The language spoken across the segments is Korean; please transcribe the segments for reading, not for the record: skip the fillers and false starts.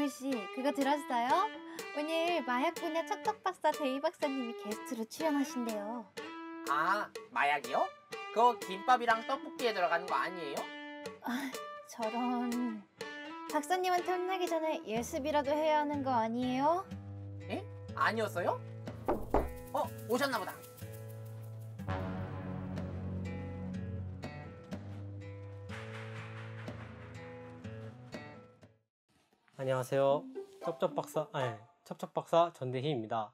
정유씨, 그거 들었어요? 오늘 마약 분야 척척박사 데이 박사님이 게스트로 출연하신대요. 아, 마약이요? 그거 김밥이랑 떡볶이에 들어가는 거 아니에요? 아, 저런. 박사님한테 혼나기 전에 예습이라도 해야 하는 거 아니에요? 에? 아니었어요? 오셨나 보다. 안녕하세요. 첩첩박사 전대희입니다.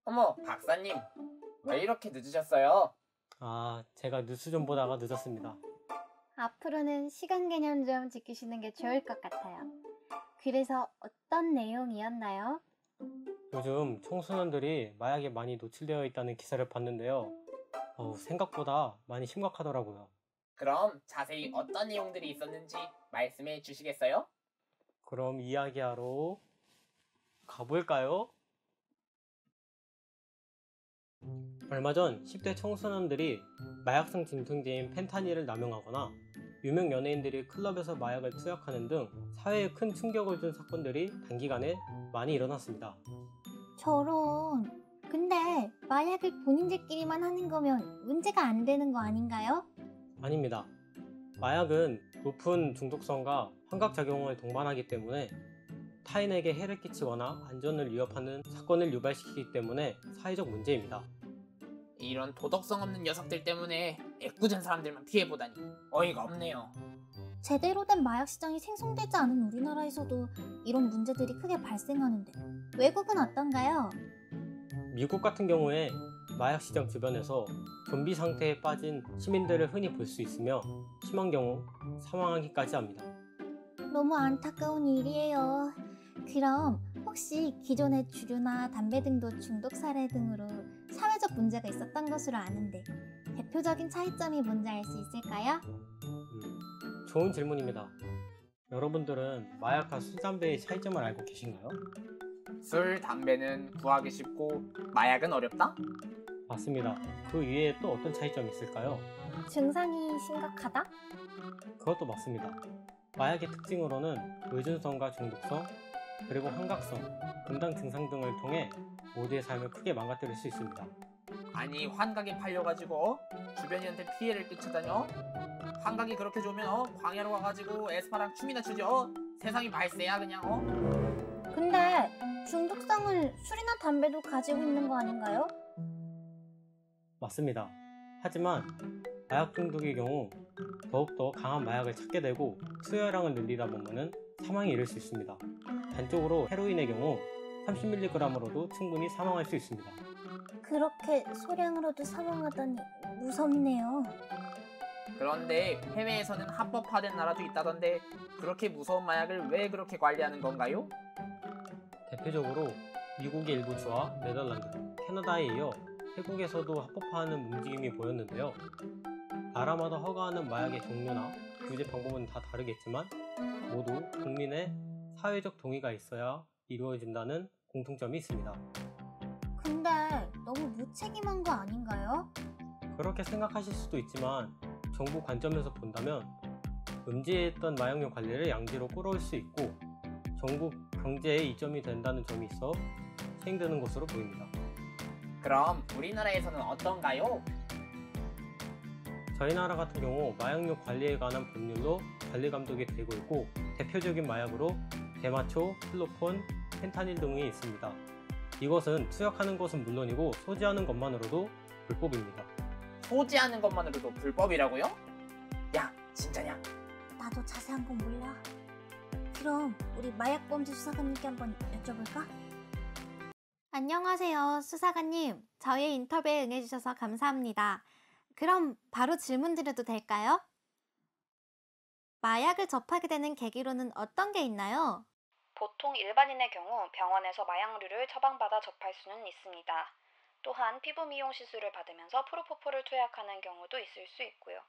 어머, 박사님. 왜 이렇게 늦으셨어요? 제가 뉴스 좀 보다가 늦었습니다. 앞으로는 시간 개념 좀 지키시는 게 좋을 것 같아요. 그래서 어떤 내용이었나요? 요즘 청소년들이 마약에 많이 노출되어 있다는 기사를 봤는데요. 생각보다 많이 심각하더라고요. 그럼 자세히 어떤 내용들이 있었는지 말씀해 주시겠어요? 그럼 이야기하러 가볼까요? 얼마 전 10대 청소년들이 마약성 진통제인 펜타닐을 남용하거나 유명 연예인들이 클럽에서 마약을 투약하는 등 사회에 큰 충격을 준 사건들이 단기간에 많이 일어났습니다. 저런. 근데 마약을 본인들끼리만 하는 거면 문제가 안 되는 거 아닌가요? 아닙니다. 마약은 높은 중독성과 환각작용을 동반하기 때문에 타인에게 해를 끼치거나 안전을 위협하는 사건을 유발시키기 때문에 사회적 문제입니다. 이런 도덕성 없는 녀석들 때문에 애꿎은 사람들만 피해보다니 어이가 없네요. 제대로 된 마약 시장이 생성되지 않은 우리나라에서도 이런 문제들이 크게 발생하는데 외국은 어떤가요? 미국 같은 경우에 마약 시장 주변에서 좀비 상태에 빠진 시민들을 흔히 볼 수 있으며 심한 경우 사망하기까지 합니다. 너무 안타까운 일이에요. 그럼 혹시 기존의 주류나 담배 등도 중독 사례 등으로 사회적 문제가 있었던 것으로 아는데 대표적인 차이점이 뭔지 알 수 있을까요? 좋은 질문입니다. 여러분들은 마약과 술, 담배의 차이점을 알고 계신가요? 술, 담배는 구하기 쉽고 마약은 어렵다? 맞습니다. 그 위에 또 어떤 차이점이 있을까요? 증상이 심각하다? 그것도 맞습니다. 마약의 특징으로는 의존성과 중독성, 그리고 환각성, 금당 증상 등을 통해 모두의 삶을 크게 망가뜨릴 수 있습니다. 아니, 환각에 팔려가지고 주변인한테 피해를 끼치다뇨? 환각이 그렇게 좋으면 광야로 와가지고 에스파랑 춤이나 추죠? 세상이 말세야 그냥. 근데 중독성을 술이나 담배도 가지고 있는 거 아닌가요? 맞습니다. 하지만 마약 중독의 경우 더욱더 강한 마약을 찾게 되고 투여량을 늘리다 보면 사망에 이를 수 있습니다. 단적으로 헤로인의 경우 30mg으로도 충분히 사망할 수 있습니다. 그렇게 소량으로도 사망하다니 무섭네요. 그런데 해외에서는 합법화된 나라도 있다던데 그렇게 무서운 마약을 왜 그렇게 관리하는 건가요? 대표적으로 미국의 일부 주와 네덜란드, 캐나다에 이어 태국에서도 합법화하는 움직임이 보였는데요. 나라마다 허가하는 마약의 종류나 규제 방법은 다 다르겠지만 모두 국민의 사회적 동의가 있어야 이루어진다는 공통점이 있습니다. 근데 너무 무책임한 거 아닌가요? 그렇게 생각하실 수도 있지만 정부 관점에서 본다면 음지했던 마약류 관리를 양지로 끌어올 수 있고 전국 경제에 이점이 된다는 점이 있어 시행되는 것으로 보입니다. 그럼 우리나라에서는 어떤가요? 저희 나라 같은 경우 마약류 관리에 관한 법률로 관리 감독이 되고 있고 대표적인 마약으로 대마초, 필로폰, 펜타닐 등이 있습니다. 이것은 투약하는 것은 물론이고 소지하는 것만으로도 불법입니다. 소지하는 것만으로도 불법이라고요? 야, 진짜냐? 나도 자세한 건 몰라. 그럼 우리 마약범죄 수사관님께 한번 여쭤볼까? 안녕하세요, 수사관님. 저희 인터뷰에 응해주셔서 감사합니다. 그럼 바로 질문 드려도 될까요? 마약을 접하게 되는 계기로는 어떤 게 있나요? 보통 일반인의 경우 병원에서 마약류를 처방받아 접할 수는 있습니다. 또한 피부 미용 시술을 받으면서 프로포폴을 투약하는 경우도 있을 수 있고요.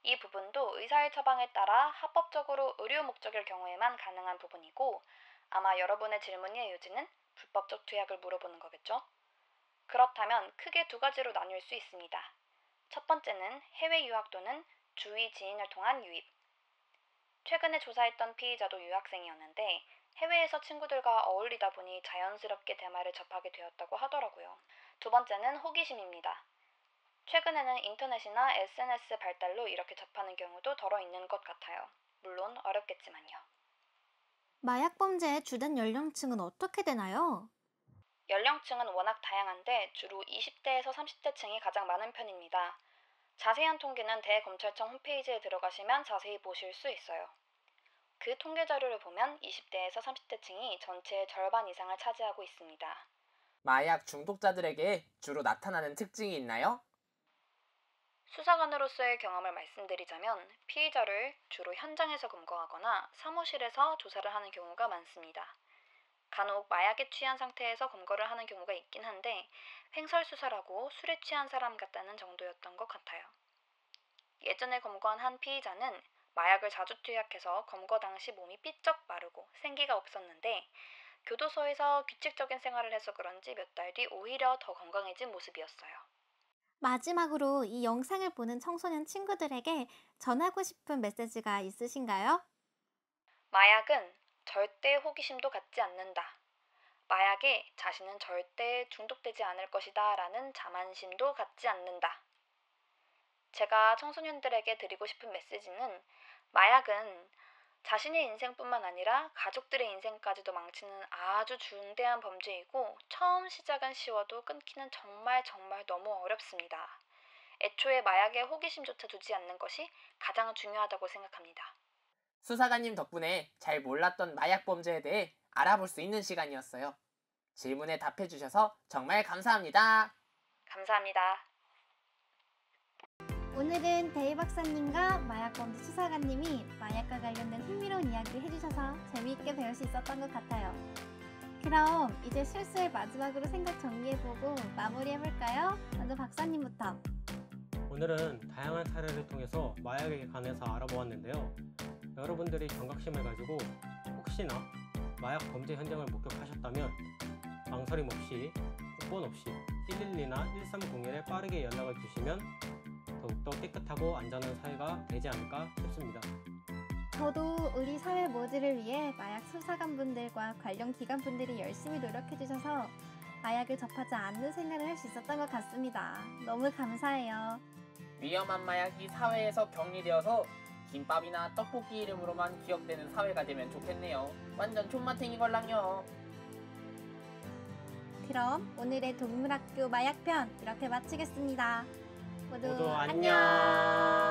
이 부분도 의사의 처방에 따라 합법적으로 의료 목적일 경우에만 가능한 부분이고 아마 여러분의 질문의 요지는 불법적 투약을 물어보는 거겠죠? 그렇다면 크게 두 가지로 나뉠 수 있습니다. 첫 번째는 해외 유학 또는 주위 지인을 통한 유입. 최근에 조사했던 피의자도 유학생이었는데 해외에서 친구들과 어울리다 보니 자연스럽게 대마를 접하게 되었다고 하더라고요. 두 번째는 호기심입니다. 최근에는 인터넷이나 SNS 발달로 이렇게 접하는 경우도 덜어 있는 것 같아요. 물론 어렵겠지만요. 마약 범죄의 주된 연령층은 어떻게 되나요? 연령층은 워낙 다양한데 주로 20대에서 30대층이 가장 많은 편입니다. 자세한 통계는 대검찰청 홈페이지에 들어가시면 자세히 보실 수 있어요. 그 통계 자료를 보면 20대에서 30대층이 전체의 절반 이상을 차지하고 있습니다. 마약 중독자들에게 주로 나타나는 특징이 있나요? 수사관으로서의 경험을 말씀드리자면 피의자를 주로 현장에서 검거하거나 사무실에서 조사를 하는 경우가 많습니다. 간혹 마약에 취한 상태에서 검거를 하는 경우가 있긴 한데 횡설수설하고 술에 취한 사람 같다는 정도였던 것 같아요. 예전에 검거한 한 피의자는 마약을 자주 투약해서 검거 당시 몸이 삐쩍 마르고 생기가 없었는데 교도소에서 규칙적인 생활을 해서 그런지 몇 달 뒤 오히려 더 건강해진 모습이었어요. 마지막으로 이 영상을 보는 청소년 친구들에게 전하고 싶은 메시지가 있으신가요? 마약은 절대 호기심도 갖지 않는다. 마약에 자신은 절대 중독되지 않을 것이다 라는 자만심도 갖지 않는다. 제가 청소년들에게 드리고 싶은 메시지는 마약은 자신의 인생뿐만 아니라 가족들의 인생까지도 망치는 아주 중대한 범죄이고 처음 시작은 쉬워도 끊기는 정말 너무 어렵습니다. 애초에 마약에 호기심조차 두지 않는 것이 가장 중요하다고 생각합니다. 수사관님 덕분에 잘 몰랐던 마약 범죄에 대해 알아볼 수 있는 시간이었어요. 질문에 답해주셔서 정말 감사합니다. 감사합니다. 오늘은 데이 박사님과 마약범죄 수사관님이 마약과 관련된 흥미로운 이야기를 해주셔서 재미있게 배울 수 있었던 것 같아요. 그럼 이제 슬슬 마지막으로 생각 정리해보고 마무리해볼까요? 먼저 박사님부터. 오늘은 다양한 사례를 통해서 마약에 관해서 알아보았는데요. 여러분들이 경각심을 가지고 혹시나 마약 범죄 현장을 목격하셨다면 망설임 없이 국번 없이 112나 1301에 빠르게 연락을 주시면 더욱더 깨끗하고 안전한 사회가 되지 않을까 싶습니다. 저도 우리 사회 모두를 위해 마약 수사관분들과 관련 기관분들이 열심히 노력해주셔서 마약을 접하지 않는 생활을 할 수 있었던 것 같습니다. 너무 감사해요. 위험한 마약이 사회에서 격리되어서 김밥이나 떡볶이 이름으로만 기억되는 사회가 되면 좋겠네요. 완전 존맛탱이 걸랑요. 그럼 오늘의 동물학교 마약편 이렇게 마치겠습니다. 모두 모두 안녕. 안녕.